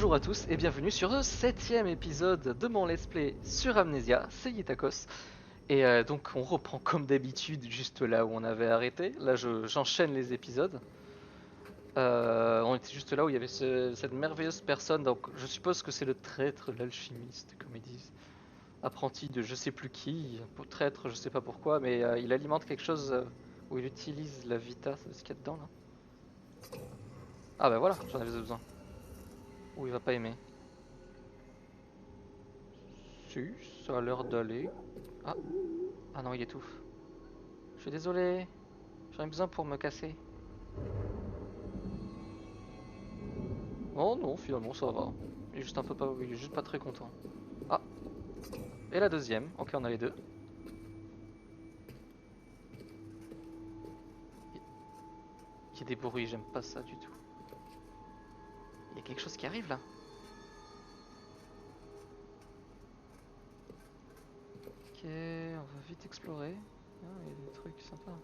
Bonjour à tous et bienvenue sur le 7ème épisode de mon let's play sur Amnesia, c'est Yitakos. Et donc on reprend comme d'habitude juste là où on avait arrêté. Là j'enchaîne les épisodes. On était juste là où il y avait cette merveilleuse personne, donc je suppose que c'est le traître, l'alchimiste comme ils disent. Apprenti de je sais plus qui, pour traître je sais pas pourquoi, mais il alimente quelque chose où il utilise la vita, c'est ce qu'il y a dedans là. Ah bah voilà, j'en avais besoin. Ou il va pas aimer. Si, ça a l'air d'aller. Ah, ah non, il étouffe. Je suis désolé, j'en ai besoin pour me casser. Oh non, finalement ça va. Il est juste un peu pas, il est juste pas très content. Ah, et la deuxième. Ok, on a les deux. Il y a des bruits, j'aime pas ça du tout. Il y a quelque chose qui arrive là. Ok, on va vite explorer. Ah, il y a des trucs sympas.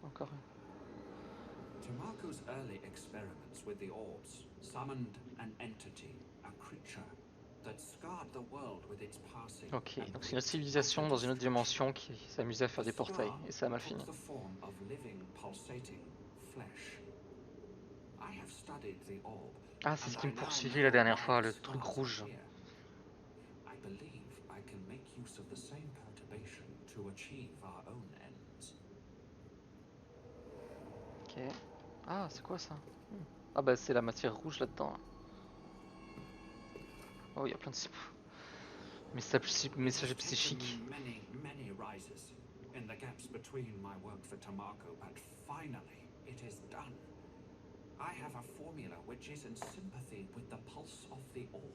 Encore une. Tamako's early experiments with the orbs summoned an entity, a creature, that scarred the world with its passing. Ok, and donc c'est une wreaked civilisation utter dans une autre destruction. dimension qui s'amusait à faire The des portails, scar et ça a mal took fini. the form of living, pulsating flesh. I have studied the orb, Ah, c'est and ce qui I me now poursuivit la know dernière why fois, the le truc scars are rouge. here. I believe I can make use of the same perturbation to achieve our own ends. Ok. Ah, c'est quoi ça? Ah bah c'est la matière rouge là-dedans. Oh, il y a plein de messages It has psychiques. taken many rises in the gaps between my work for Tamako, but finally it is done. I have a formula which is in sympathy with the pulse of the orb.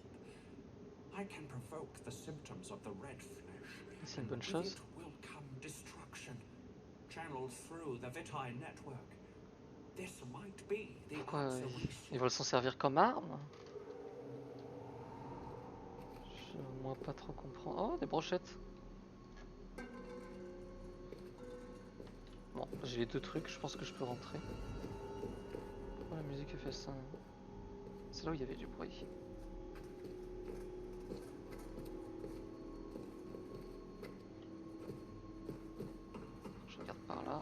I can provoke the symptoms of the red flesh, C'est une and bonne with chose. it will come destruction, channeled through the Vitae network. This might be the Pourquoi answer we ils veulent seek. s'en servir comme arme? Je moi pas trop comprendre. Oh, des brochettes. Bon, j'ai les deux trucs, je pense que je peux rentrer. Pourquoi la musique fait ça? C'est là où il y avait du bruit. Je regarde par là.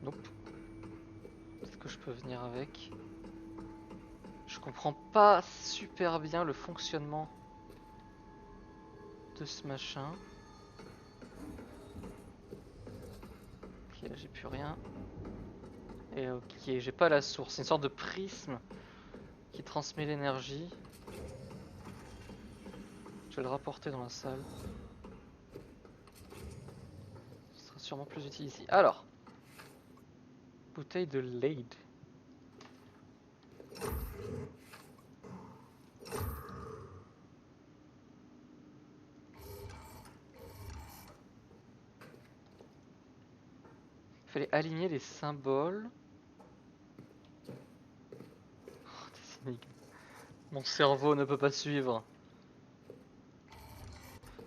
Nope. Peut-être que je peux venir avec. Je comprends pas super bien le fonctionnement de ce machin. Ok, là j'ai plus rien. Et ok, j'ai pas la source. C'est une sorte de prisme qui transmet l'énergie. Je vais le rapporter dans la salle. Ce sera sûrement plus utile ici. Alors, bouteille de Lade. Il fallait aligner les symboles. Oh, des énigmes. Mon cerveau ne peut pas suivre.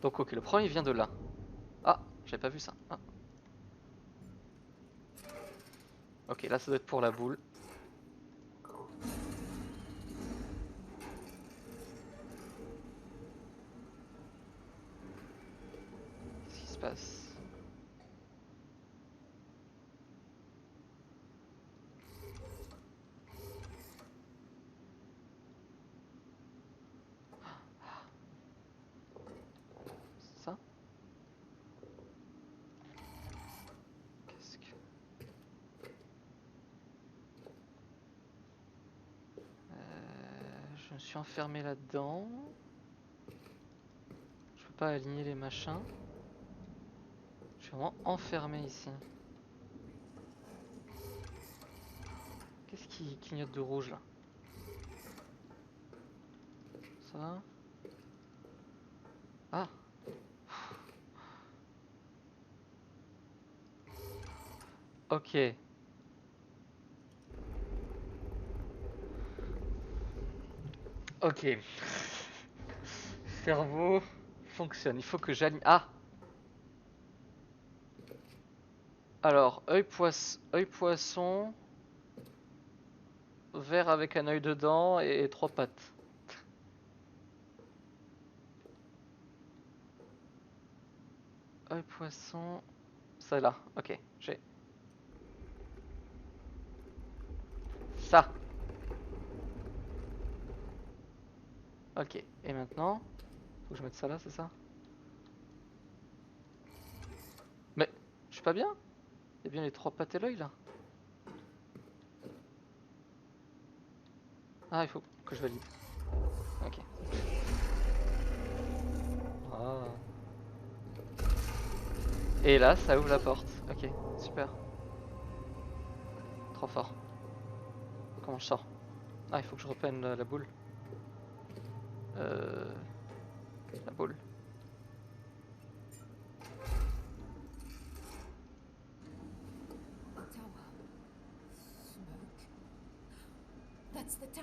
Donc ok, le premier vient de là. Ah, j'avais pas vu ça. Ah. Ok, là ça doit être pour la boule. Qu'est-ce qui se passe? C'est ça? Qu'est-ce que... Je me suis enfermé là-dedans. Je peux pas aligner les machins. Je suis vraiment enfermé ici. Qu'est-ce qui clignote de rouge là? Ça va? Ah! Ok. Ok. Cerveau fonctionne. Il faut que j'aligne. Ah! Alors, œil poisson, vert avec un œil dedans et 3 pattes. Œil poisson, ça là, ok, j'ai ça. Ok, et maintenant, faut que je mette ça là, c'est ça? Mais, je suis pas bien? Il y a bien les 3 pattes et l'œil là. Ah, il faut que je valide. Ok. Ah. Et là, ça ouvre la porte. Ok, super. Trop fort. Comment je sors? Ah, il faut que je reprenne la boule. Euh... La boule.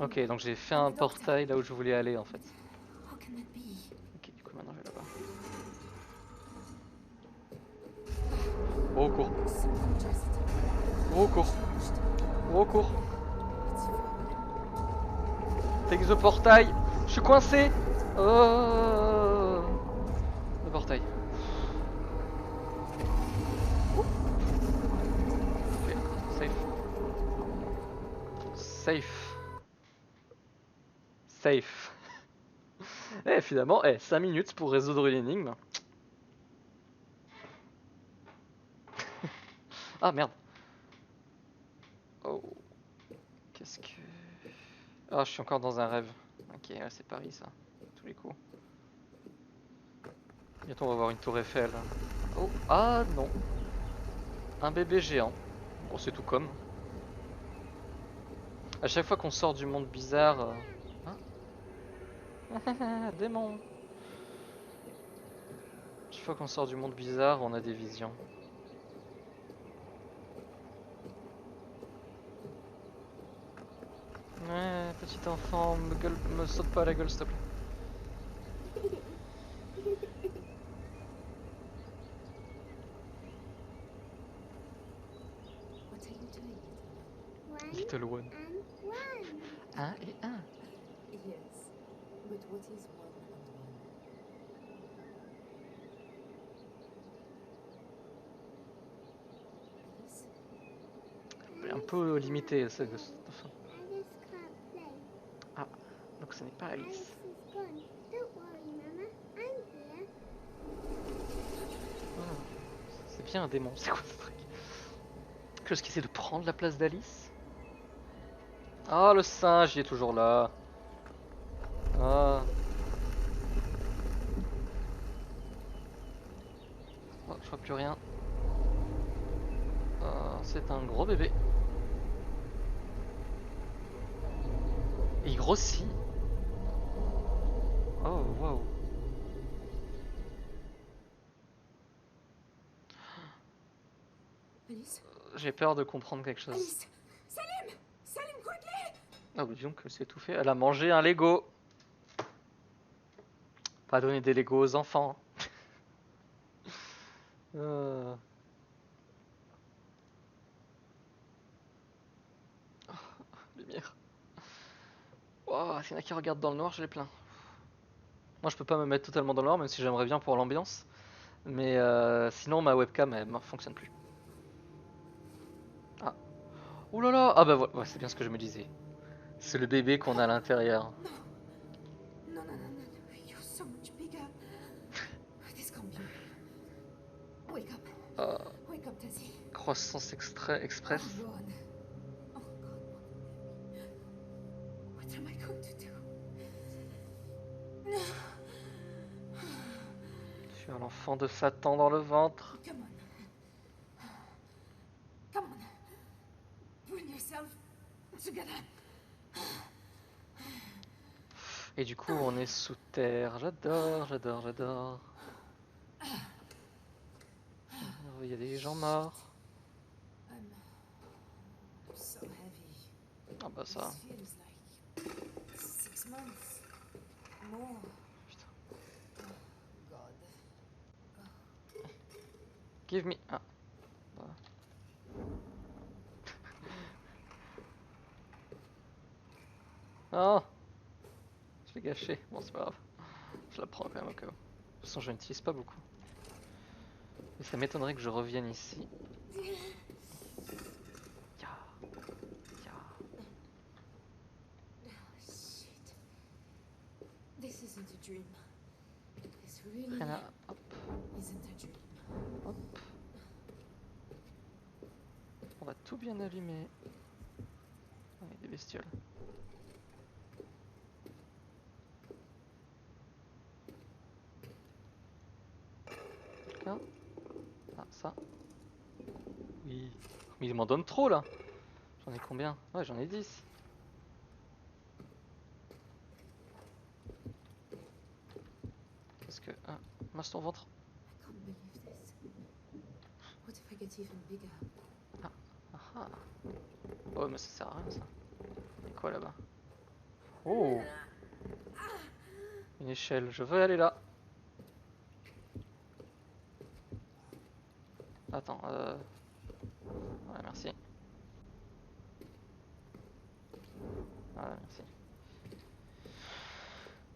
Ok, donc j'ai fait un portail là où je voulais aller en fait. Ok, du coup maintenant je vais là-bas. Oh, cours. Oh, cours. Oh, cours. Take the portail. Je suis coincé. Oh. Le portail. Ok, safe. Safe. Safe. Eh, finalement, 5 minutes pour résoudre une énigme. Ah merde. Oh. Qu'est-ce que... Ah, je suis encore dans un rêve. Ok, ouais, c'est Paris ça. Tous les coups. Bientôt on va voir une tour Eiffel. Oh, ah non. Un bébé géant. Bon, c'est tout comme. À chaque fois qu'on sort du monde bizarre... Hein. Démon. Chaque fois qu'on sort du monde bizarre, on a des visions. Ouais, petit enfant, me saute pas à la gueule s'il te plaît. Little one. Un et un. Yes, but what is one and one? Alice? Un peu limité cet enfant. Ah, donc ce n'est pas Alice. Oh, c'est bien un démon, c'est quoi ce truc? Quelque chose qui essaie de prendre la place d'Alice? Ah, le singe, il est toujours là. Ah. Oh, je vois plus rien. C'est un gros bébé. Et il grossit. Oh, waouh. Alice? J'ai peur de comprendre quelque chose. Alice! Salim! Salim, quickly! Ah, bah disons que c'est tout fait. Elle a mangé un Lego. Pas donner des Lego aux enfants. Euh... Lumière. Oh, s'il y en a qui regardent dans le noir, je les plains. Moi, je peux pas me mettre totalement dans le noir, même si j'aimerais bien pour l'ambiance. Mais sinon, ma webcam, elle ne fonctionne plus. Ah. Ouh là là. Ah bah voilà, ouais, c'est bien ce que je me disais. C'est le bébé qu'on a à l'intérieur. No, no, no, no, no. You're so much bigger. This can't be real. Wake up. Wake up, Tassie. Croissance express. Oh, God. Oh, God. What am I going to do? Tu as l'enfant de Satan dans le ventre. Come on. Come on. Bring yourself together. Et du coup, on est sous terre. J'adore, j'adore, j'adore. Il y a des gens morts. I'm so heavy. Ah bah ça. This feels like 6 months. More. Putain. God. Give me. Ah. Voilà. Oh, je l'ai gâché. Bon, c'est pas grave. Je la prends quand même au cas où. De toute façon, je n'utilise pas beaucoup. Et ça m'étonnerait que je revienne ici. Ya, ya. Shit. This isn't a dream. This really Rien à... Hop, isn't a dream. hop. On va tout bien allumer. Oh, il y a des bestioles. Quelqu'un? Ah, ça. Oui. Mais il m'en donne trop là. J'en ai combien? Ouais, j'en ai 10. Qu'est-ce que... Ah, masse ton ventre. I can't believe this. What if I get even bigger? Ah, ah. Oh, mais ça sert à rien ça. Il y a quoi là-bas? Oh! Une échelle, je veux aller là. Attends, voilà, merci. Voilà, merci.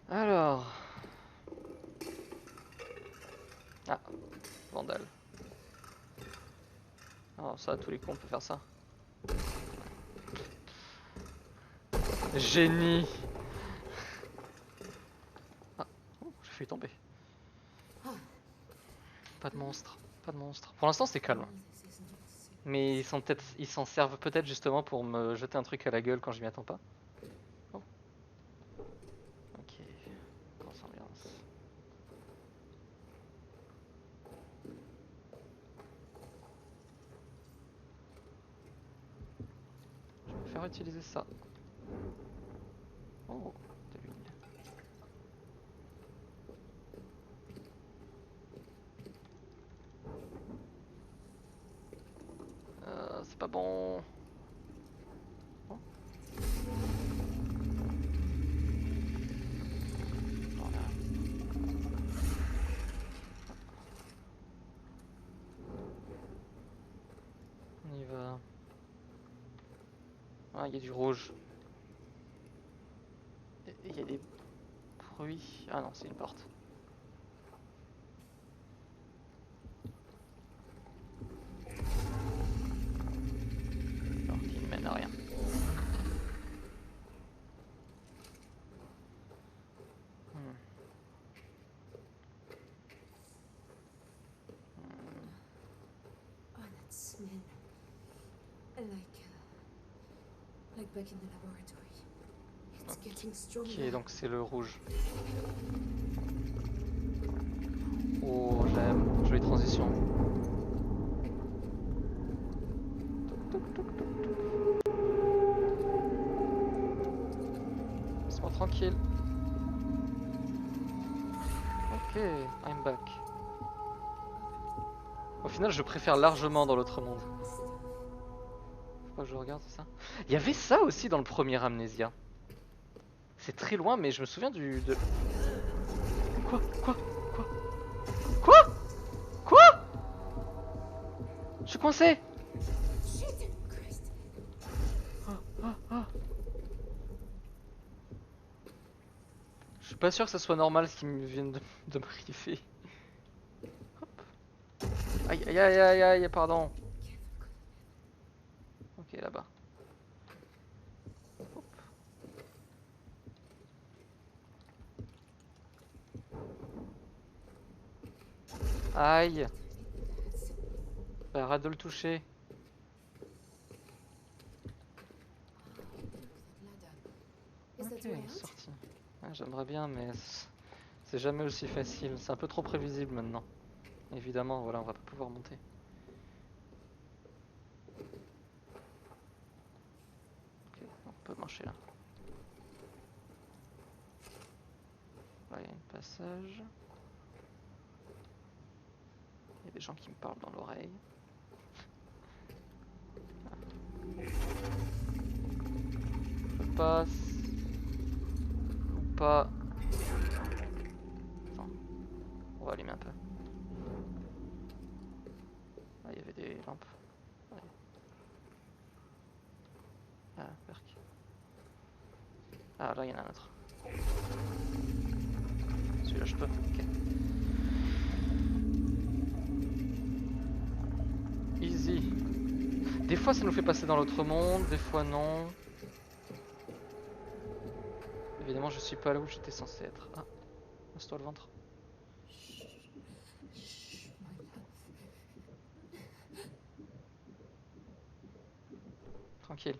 Alors... Ah, vandale. Oh, ça, à tous les coups, on peut faire ça. Génie! Ah, oh, j'ai failli tomber. Pas de monstre, pas de monstre. Pour l'instant, c'est calme. This isn't so. Mais ils s'en servent peut-être justement pour me jeter un truc à la gueule quand je m'y attends pas. Oh. Ok, grosse ambiance. Je vais faire utiliser ça. Oh, de l'huile. C'est pas bon. Oh. Voilà. On y va. Ah, il y a du rouge. Il y a des bruits. Ah non, c'est une porte. Alors qui ne mène à rien. Oh, that smell. Like back in the laboratory. It's getting stronger. Ok, donc c'est le rouge. Oh, j'aime. Jolie transition. Laisse-moi tranquille. Ok, I'm back. Au final, je préfère largement dans l'autre monde. Faut pas que je regarde ça. Il y avait ça aussi dans le premier Amnesia. C'est très loin, mais je me souviens de... Quoi? Quoi? Quoi? Quoi? Quoi? Je suis coincé! Shit! Christ! Je suis pas sûr que ça soit normal ce qui me vient de m'arriver. Hop. Aïe aïe aïe aïe aïe, pardon. Ok, là-bas. Hop. Aïe. Bah, arrête de le toucher. Is Ok, that the way out? sorti. Ah, j'aimerais bien, mais c'est jamais aussi facile. C'est un peu trop prévisible maintenant. Évidemment, voilà, on va pas pouvoir monter. Ok, on peut marcher là. Là, il y a un passage. Il y a des gens qui me parlent dans l'oreille. Je passe. Ou pas. Attends. On va allumer un peu. Ah, il y avait des lampes. Ouais. Ah, perc. Ah, là, il y en a un autre. Celui-là, je peux. Ok. Easy. Des fois, ça nous fait passer dans l'autre monde, des fois, non. Évidemment, je suis pas là où j'étais censé être. Ah, laisse-toi le ventre. Tranquille.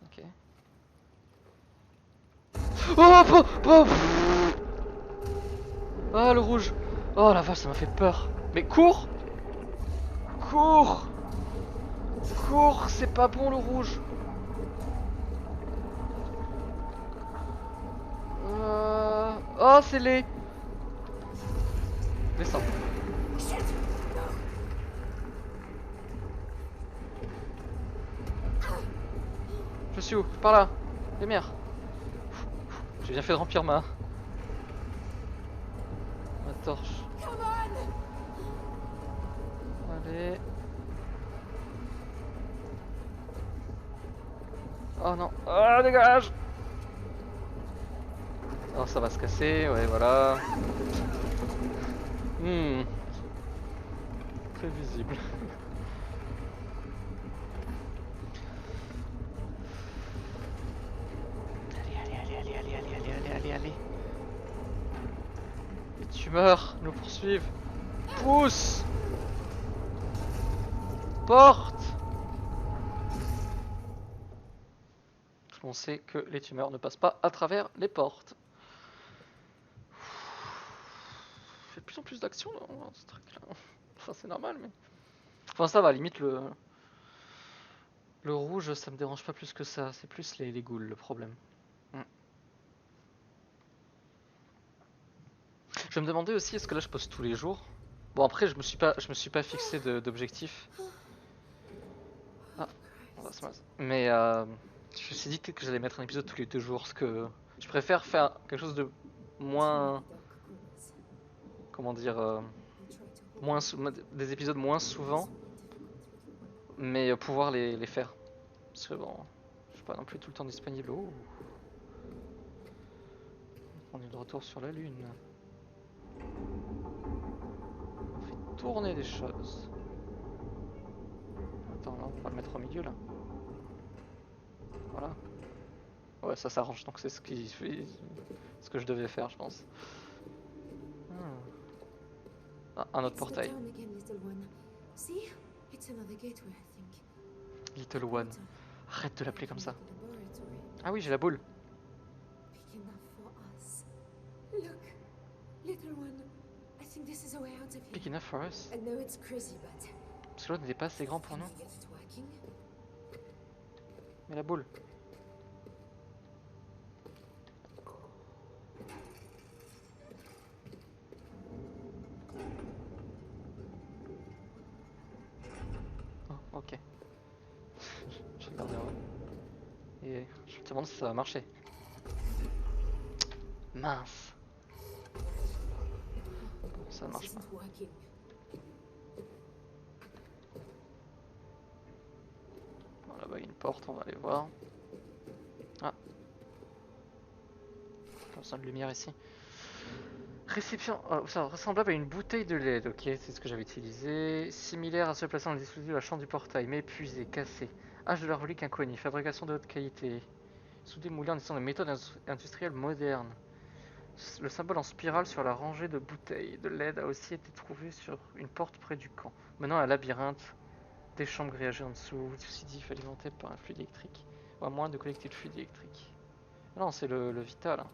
Ok. Oh, ah, le rouge. Oh la vache, ça m'a fait peur. Mais cours! Cours! Cours! C'est pas bon le rouge. Oh, c'est laid. Descends. Je suis où? Par là. Lumière. J'ai bien fait de remplir ma torche. Allez. Oh non. Ah, dégage! Oh, ça va se casser. Ouais, voilà. Très visible. Allez. Les tumeurs nous poursuivent. Pousse! Porte! On sait que les tumeurs ne passent pas à travers les portes. Il y a de plus en plus d'action dans ce truc là. Enfin, c'est normal, mais. Enfin, ça va, limite le rouge, ça me dérange pas plus que ça. C'est plus les ghouls le problème. Je me demandais aussi, est-ce que là je pose tous les jours? Bon, après, je me suis pas fixé d'objectif. Ah, mais je me suis dit que j'allais mettre un épisode tous les 2 jours, parce que je préfère faire quelque chose de moins, comment dire, des épisodes moins souvent, mais pouvoir les faire. Parce que bon, je suis pas non plus tout le temps disponible. Oh. On est de retour sur la lune. On fait tourner des choses. Attends, là, on va le mettre au milieu là. Voilà. Ouais, ça s'arrange, donc c'est ce que je devais faire, je pense. Ah, un autre portail. Little One. Arrête de l'appeler comme ça. Ah oui, j'ai la boule. Big enough for us. Parce que l'autre n'était pas assez grand pour nous. Mais la boule. Oh, ok. Je regarde en haut. Et je me demande si ça va marcher. Mince. Bon, ça ne marche pas. Bon, là-bas il y a une porte, on va aller voir. Ah. Besoin de lumière ici. Récipient, ça ressemblable à une bouteille de lait, ok, c'est ce que j'avais utilisé. Similaire à ceux placés dans le dispositif de la chambre du portail, mais épuisé, cassé. Âge de la relique inconnue, fabrication de haute qualité. Soudé moulé en utilisant des méthodes industrielles modernes. Le symbole en spirale sur la rangée de bouteilles de lait a aussi été trouvé sur une porte près du camp. Maintenant un labyrinthe, des chambres grillagées en dessous, dispositif alimenté par un fluide électrique. Ou à moins de collecter le fluide électrique. Non, c'est le Vital. Hein.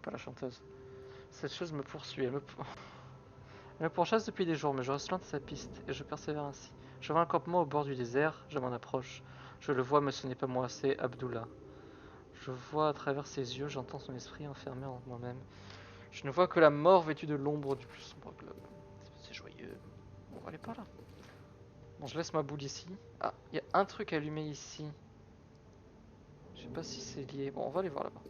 Pas la chanteuse. Cette chose me poursuit. Elle me pourchasse depuis des jours, mais je reste loin de sa piste, et je persévère ainsi. Je vois un campement au bord du désert, je m'en approche. Je le vois, mais ce n'est pas moi, c'est Abdullah. Je vois à travers ses yeux, j'entends son esprit enfermé en moi-même. Je ne vois que la mort vêtue de l'ombre du plus sombre globe. C'est joyeux. On va aller par là. Bon, je laisse ma boule ici. Ah, il y a un truc allumé ici. Je sais pas si c'est lié. Bon, on va aller voir là-bas.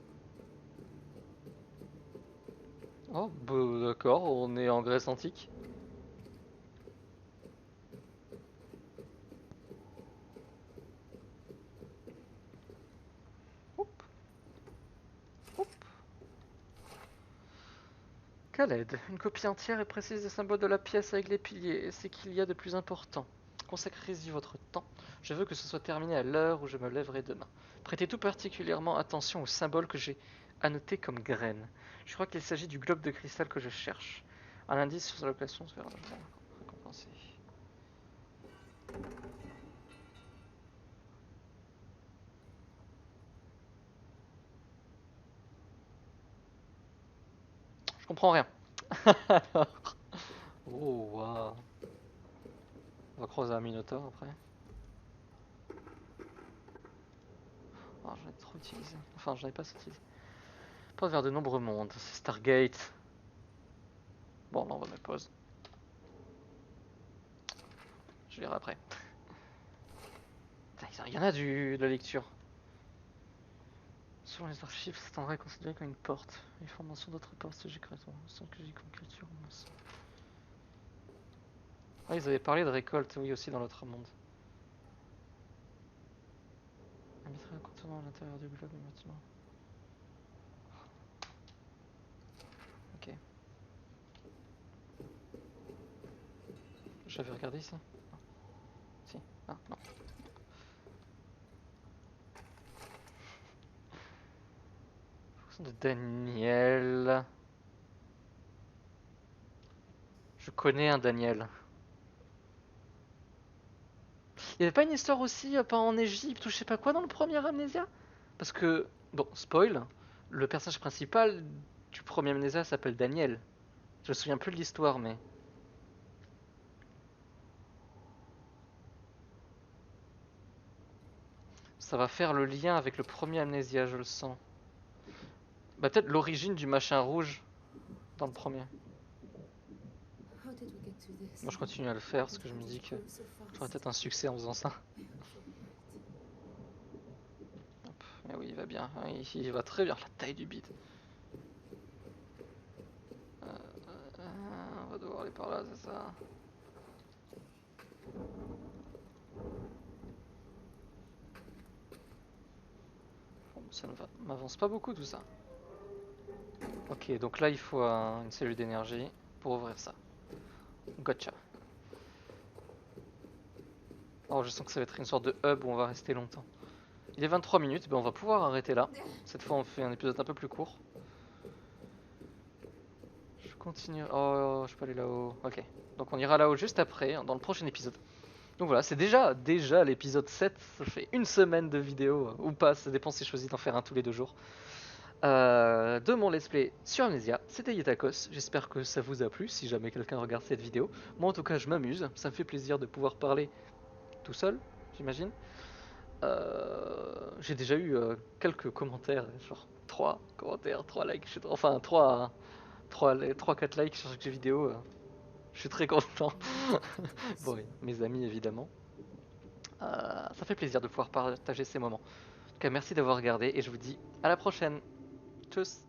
Oh, bah, d'accord, on est en Grèce antique. Khaled, une copie entière et précise des symboles de la pièce avec les piliers, et c'est qu'il y a de plus important. Consacrez-y votre temps. Je veux que ce soit terminé à l'heure où je me lèverai demain. Prêtez tout particulièrement attention aux symboles que j'ai annotés comme graines. Je crois qu'il s'agit du globe de cristal que je cherche. Un indice sur sa location sera récompensé. Je comprends rien. Alors. Oh, waouh. On va croiser un minotaure après. Oh, j'en ai trop utilisé. Enfin, j'en ai pas assez utilisé. Porte vers de nombreux mondes. C'est Stargate. Bon, là, on va mettre pause. Je verrai après. Il y en a de la lecture. Selon les archives, cet endroit est considéré comme une porte. Les formations d'autres portes se secrètement, sans que j'ai comme culture. Ah, ils avaient parlé de récolte, oui, aussi dans l'autre monde. Un mitrailleur contournant à l'intérieur du globe du bâtiment. Ok. J'avais regardé ici. Non. Si. Ah, non. Fonction de Daniel. Je connais un Daniel. Il y avait pas une histoire aussi, pas en Égypte ou je sais pas quoi dans le premier Amnesia? Parce que, bon, spoil, le personnage principal du premier Amnesia s'appelle Daniel. Je me souviens plus de l'histoire, mais. Ça va faire le lien avec le premier Amnesia, je le sens. Bah, peut-être l'origine du machin rouge dans le premier. Moi, je continue à le faire parce que je me dis que j'aurai peut-être un succès en faisant ça. Hop, mais oui, il va bien. Il va très bien, la taille du bide. On va devoir aller par là, c'est ça. Bon, ça ne m'avance pas beaucoup tout ça. Ok, donc là il faut une cellule d'énergie pour ouvrir ça. Gotcha. Oh, je sens que ça va être une sorte de hub où on va rester longtemps. Il est 23 minutes, ben on va pouvoir arrêter là. Cette fois on fait un épisode un peu plus court. Je continue. Oh, je peux aller là-haut. Ok. Donc on ira là-haut juste après, dans le prochain épisode. Donc voilà, c'est déjà l'épisode 7. Ça fait une semaine de vidéo, ou pas, ça dépend si je choisis d'en faire un tous les 2 jours. De mon let's play sur Amnesia, c'était Yetakos, j'espère que ça vous a plu, si jamais quelqu'un regarde cette vidéo. Moi en tout cas je m'amuse, ça me fait plaisir de pouvoir parler tout seul, j'imagine. J'ai déjà eu quelques commentaires, genre 3 commentaires, 3 likes, enfin 3-4 likes sur chaque vidéo, je suis très content. Bon, oui, mes amis évidemment. Ça fait plaisir de pouvoir partager ces moments. En tout cas merci d'avoir regardé et je vous dis à la prochaine. Tchuss.